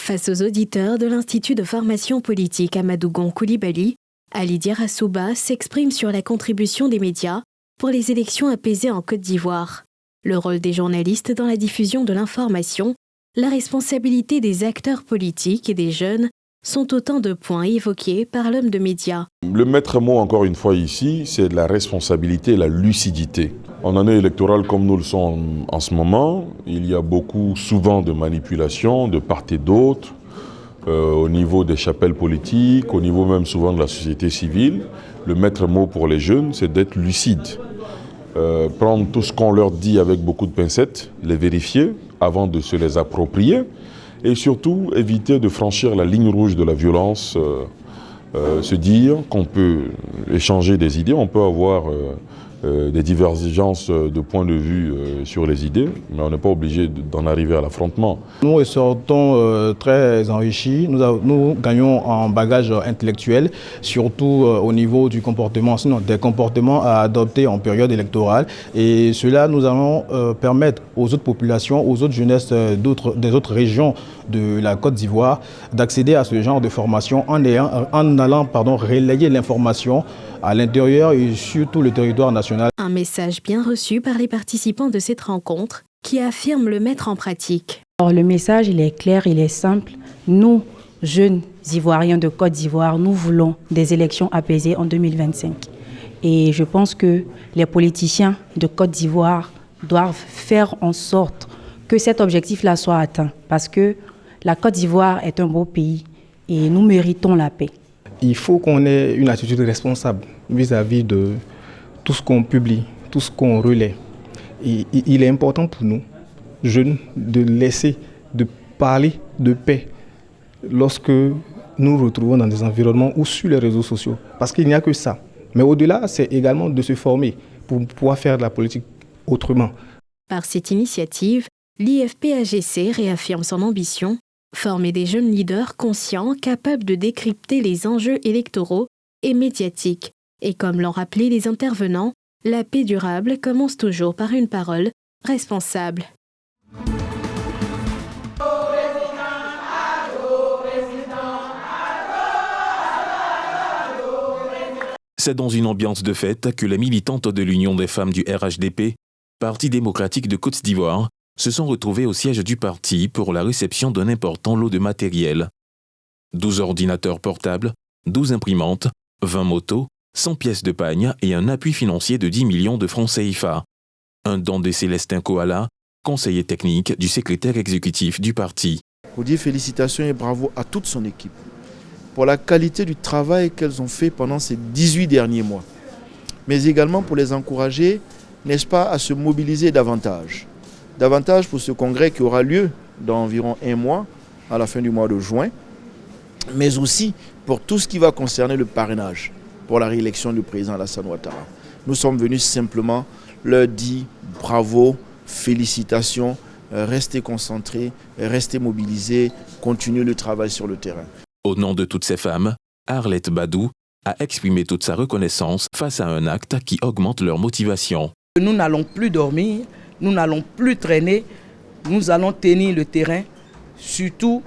Face aux auditeurs de l'Institut de formation politique Amadou Gon Coulibaly, Ali Assouba s'exprime sur la contribution des médias pour les élections apaisées en Côte d'Ivoire, le rôle des journalistes dans la diffusion de l'information, la responsabilité des acteurs politiques et des jeunes sont autant de points évoqués par l'homme de médias. Le maître mot, encore une fois ici, c'est la responsabilité et la lucidité. En année électorale comme nous le sommes en ce moment, il y a beaucoup, souvent, de manipulations de part et d'autre, au niveau des chapelles politiques, au niveau même souvent de la société civile. Le maître mot pour les jeunes, c'est d'être lucide. Prendre tout ce qu'on leur dit avec beaucoup de pincettes, les vérifier avant de se les approprier et surtout éviter de franchir la ligne rouge de la violence, se dire qu'on peut échanger des idées, on peut avoir des divergences de points de vue sur les idées, mais on n'est pas obligé d'en arriver à l'affrontement. Nous sortons très enrichis, nous gagnons en bagage intellectuel, surtout au niveau du comportement, sinon des comportements à adopter en période électorale. Et cela, nous allons permettre aux autres populations, aux autres jeunesses des autres régions de la Côte d'Ivoire d'accéder à ce genre de formation en allant relayer l'information à l'intérieur et sur tout le territoire national. Un message bien reçu par les participants de cette rencontre qui affirment le mettre en pratique. Alors, le message, il est clair, il est simple. Nous, jeunes Ivoiriens de Côte d'Ivoire, nous voulons des élections apaisées en 2025. Et je pense que les politiciens de Côte d'Ivoire doivent faire en sorte que cet objectif-là soit atteint. Parce que la Côte d'Ivoire est un beau pays et nous méritons la paix. Il faut qu'on ait une attitude responsable vis-à-vis de tout ce qu'on publie, tout ce qu'on relaie. Et il est important pour nous, jeunes, de laisser, de parler de paix lorsque nous nous retrouvons dans des environnements ou sur les réseaux sociaux. Parce qu'il n'y a que ça. Mais au-delà, c'est également de se former pour pouvoir faire de la politique autrement. Par cette initiative, l'IFP-AGC réaffirme son ambition: former des jeunes leaders conscients, capables de décrypter les enjeux électoraux et médiatiques. Et comme l'ont rappelé les intervenants, la paix durable commence toujours par une parole responsable. C'est dans une ambiance de fête que les militantes de l'Union des femmes du RHDP, Parti démocratique de Côte d'Ivoire, se sont retrouvées au siège du parti pour la réception d'un important lot de matériel. 12 ordinateurs portables, 12 imprimantes, 20 motos, 100 pièces de pagne et un appui financier de 10 millions de francs CFA. Un don de Célestin Koala, conseiller technique du secrétaire exécutif du parti. Pour dire félicitations et bravo à toute son équipe pour la qualité du travail qu'elles ont fait pendant ces 18 derniers mois. Mais également pour les encourager, n'est-ce pas, à se mobiliser davantage. Davantage pour ce congrès qui aura lieu dans environ un mois, à la fin du mois de juin, mais aussi pour tout ce qui va concerner le parrainage pour la réélection du président Alassane Ouattara. Nous sommes venus simplement leur dire bravo, félicitations, restez concentrés, restez mobilisés, continuez le travail sur le terrain. Au nom de toutes ces femmes, Arlette Badou a exprimé toute sa reconnaissance face à un acte qui augmente leur motivation. Nous n'allons plus dormir, nous n'allons plus traîner, nous allons tenir le terrain, surtout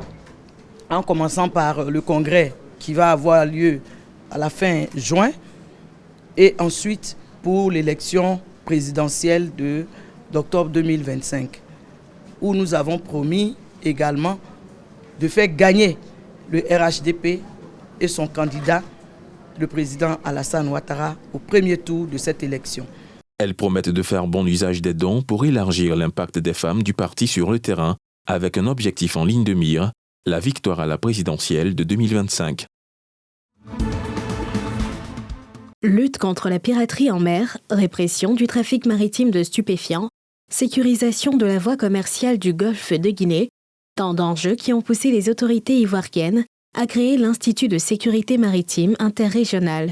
en commençant par le congrès qui va avoir lieu à la fin juin et ensuite pour l'élection présidentielle d'octobre 2025 où nous avons promis également de faire gagner le RHDP et son candidat, le président Alassane Ouattara, au premier tour de cette élection. Elles promettent de faire bon usage des dons pour élargir l'impact des femmes du parti sur le terrain avec un objectif en ligne de mire, la victoire à la présidentielle de 2025. Lutte contre la piraterie en mer, répression du trafic maritime de stupéfiants, sécurisation de la voie commerciale du golfe de Guinée, tant d'enjeux qui ont poussé les autorités ivoiriennes à créer l'Institut de sécurité maritime interrégional.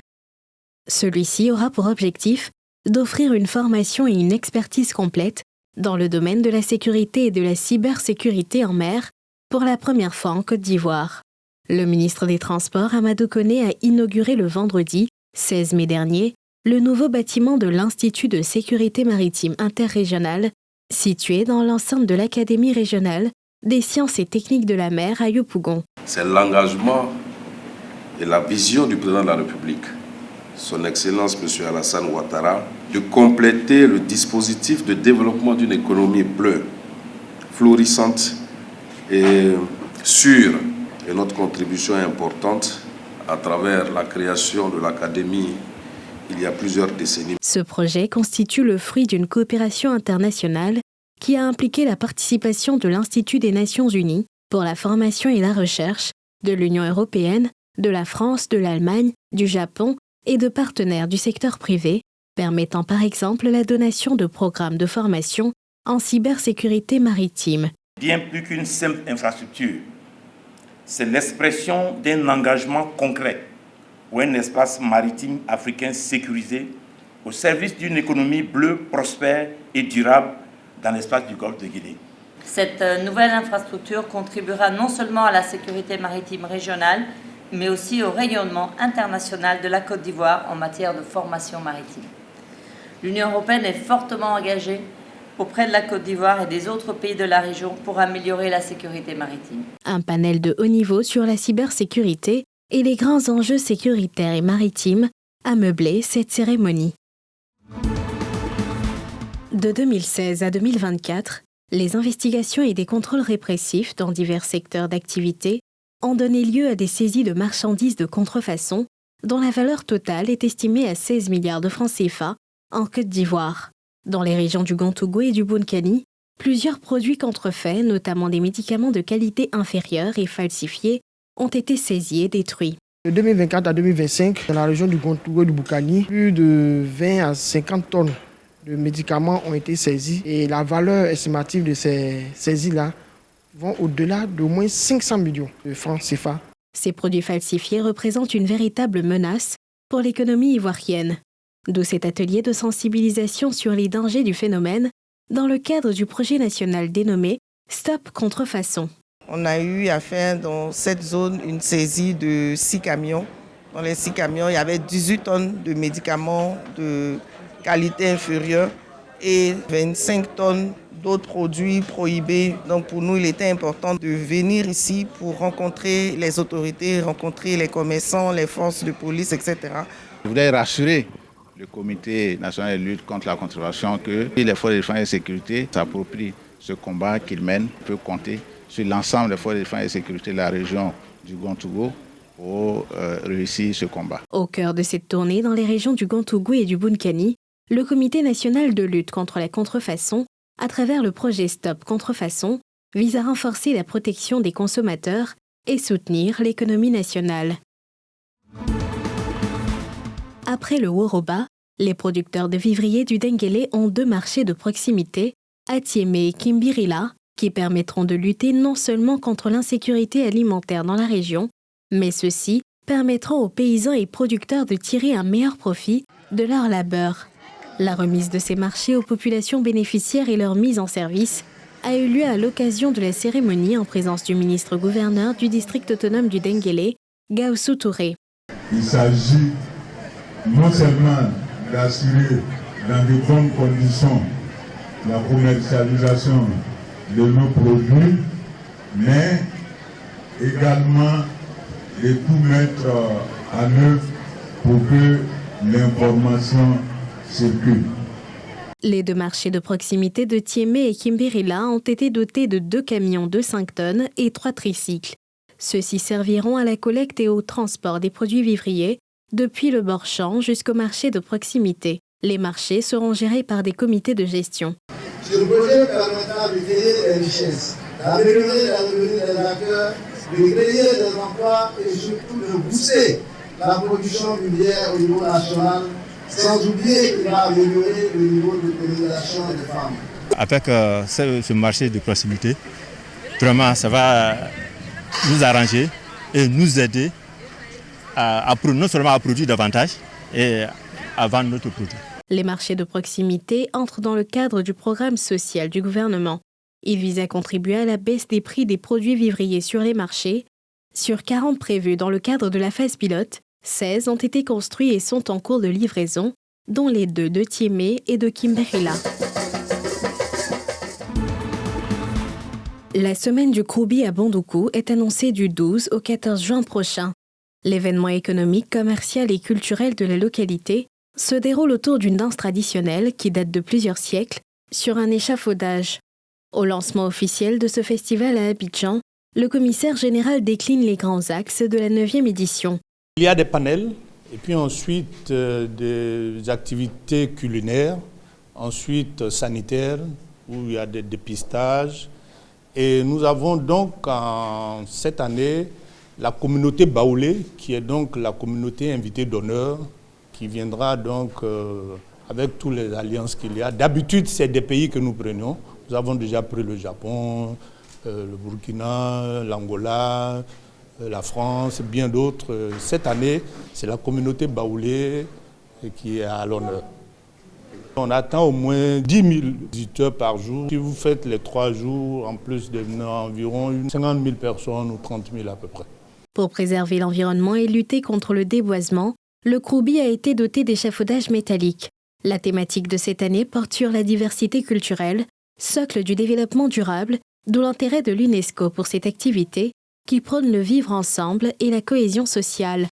Celui-ci aura pour objectif d'offrir une formation et une expertise complète dans le domaine de la sécurité et de la cybersécurité en mer pour la première fois en Côte d'Ivoire. Le ministre des Transports, Amadou Koné, a inauguré le vendredi 16 mai dernier le nouveau bâtiment de l'Institut de sécurité maritime interrégional situé dans l'enceinte de l'Académie régionale des sciences et techniques de la mer à Yopougon. C'est l'engagement et la vision du président de la République, son Excellence M. Alassane Ouattara, de compléter le dispositif de développement d'une économie bleue, florissante et sûre. Et notre contribution est importante à travers la création de l'Académie il y a plusieurs décennies. Ce projet constitue le fruit d'une coopération internationale qui a impliqué la participation de l'Institut des Nations Unies pour la formation et la recherche, de l'Union européenne, de la France, de l'Allemagne, du Japon et de partenaires du secteur privé, permettant par exemple la donation de programmes de formation en cybersécurité maritime. Bien plus qu'une simple infrastructure, c'est l'expression d'un engagement concret ou un espace maritime africain sécurisé au service d'une économie bleue, prospère et durable dans l'espace du Golfe de Guinée. Cette nouvelle infrastructure contribuera non seulement à la sécurité maritime régionale, mais aussi au rayonnement international de la Côte d'Ivoire en matière de formation maritime. L'Union européenne est fortement engagée auprès de la Côte d'Ivoire et des autres pays de la région pour améliorer la sécurité maritime. Un panel de haut niveau sur la cybersécurité et les grands enjeux sécuritaires et maritimes a meublé cette cérémonie. De 2016 à 2024, les investigations et des contrôles répressifs dans divers secteurs d'activité ont donné lieu à des saisies de marchandises de contrefaçon dont la valeur totale est estimée à 16 milliards de francs CFA en Côte d'Ivoire. Dans les régions du Gontougou et du Bounkani, plusieurs produits contrefaits, notamment des médicaments de qualité inférieure et falsifiés, ont été saisis et détruits. De 2024 à 2025, dans la région du Gontougou et du Bounkani, plus de 20 à 50 tonnes de médicaments ont été saisis et la valeur estimative de ces saisies-là vont au-delà d'au moins 500 millions de francs CFA. Ces produits falsifiés représentent une véritable menace pour l'économie ivoirienne. D'où cet atelier de sensibilisation sur les dangers du phénomène dans le cadre du projet national dénommé Stop Contrefaçon. On a eu à faire dans cette zone une saisie de 6 camions. Dans les 6 camions, il y avait 18 tonnes de médicaments de qualité inférieure et 25 tonnes d'autres produits prohibés. Donc pour nous, il était important de venir ici pour rencontrer les autorités, rencontrer les commerçants, les forces de police, etc. Je voudrais rassurer le Comité national de lutte contre la contrefaçon que les forces de défense et de sécurité s'approprient ce combat qu'ils mènent, peut compter sur l'ensemble des forces de défense et de sécurité de la région du Gontougou pour réussir ce combat. Au cœur de cette tournée dans les régions du Gontougou et du Bounkani, le Comité national de lutte contre la contrefaçon, à travers le projet Stop Contrefaçon, vise à renforcer la protection des consommateurs et soutenir l'économie nationale. Après le Woroba, les producteurs de vivriers du Denguélé ont 2 marchés de proximité, à Tiémé et Kimbirila, qui permettront de lutter non seulement contre l'insécurité alimentaire dans la région, mais ceux-ci permettront aux paysans et producteurs de tirer un meilleur profit de leur labeur. La remise de ces marchés aux populations bénéficiaires et leur mise en service a eu lieu à l'occasion de la cérémonie en présence du ministre-gouverneur du district autonome du Denguélé, Gaoussou Touré. Il s'agit non seulement d'assurer dans de bonnes conditions la commercialisation de nos produits, mais également de tout mettre en œuvre pour que l'information circule. Les 2 marchés de proximité de Tiémé et Kimbirila ont été dotés de 2 camions de 5 tonnes et 3 tricycles. Ceux-ci serviront à la collecte et au transport des produits vivriers depuis le bord-champ jusqu'au marché de proximité. Les marchés seront gérés par des comités de gestion. Ce projet permettra de créer des richesses, d'améliorer la revenu des acteurs, de créer des emplois et surtout de booster la production vivrière au niveau national, sans oublier qu'il va améliorer le niveau de l'autonomisation des femmes. Avec ce marché de proximité, vraiment ça va nous arranger et nous aider non seulement à produire davantage et à vendre notre produit. Les marchés de proximité entrent dans le cadre du programme social du gouvernement. Ils visent à contribuer à la baisse des prix des produits vivriers sur les marchés. Sur 40 prévus dans le cadre de la phase pilote, 16 ont été construits et sont en cours de livraison, dont les 2 de Tiémé et de Kimbirila. La semaine du Kroubi à Bondoukou est annoncée du 12 au 14 juin prochain. L'événement économique, commercial et culturel de la localité se déroule autour d'une danse traditionnelle qui date de plusieurs siècles sur un échafaudage. Au lancement officiel de ce festival à Abidjan, le commissaire général décline les grands axes de la 9e édition. Il y a des panels et puis ensuite des activités culinaires, ensuite sanitaires où il y a des dépistages. Et nous avons donc cette année la communauté Baoulé, qui est donc la communauté invitée d'honneur, qui viendra donc avec toutes les alliances qu'il y a. D'habitude, c'est des pays que nous prenions. Nous avons déjà pris le Japon, le Burkina, l'Angola, la France, bien d'autres. Cette année, c'est la communauté Baoulé qui est à l'honneur. On attend au moins 10 000 visiteurs par jour. Si vous faites les 3 jours, en plus de environ 50 000 personnes ou 30 000 à peu près. Pour préserver l'environnement et lutter contre le déboisement, le Kroubi a été doté d'échafaudages métalliques. La thématique de cette année porte sur la diversité culturelle, socle du développement durable, d'où l'intérêt de l'UNESCO pour cette activité qui prône le vivre ensemble et la cohésion sociale.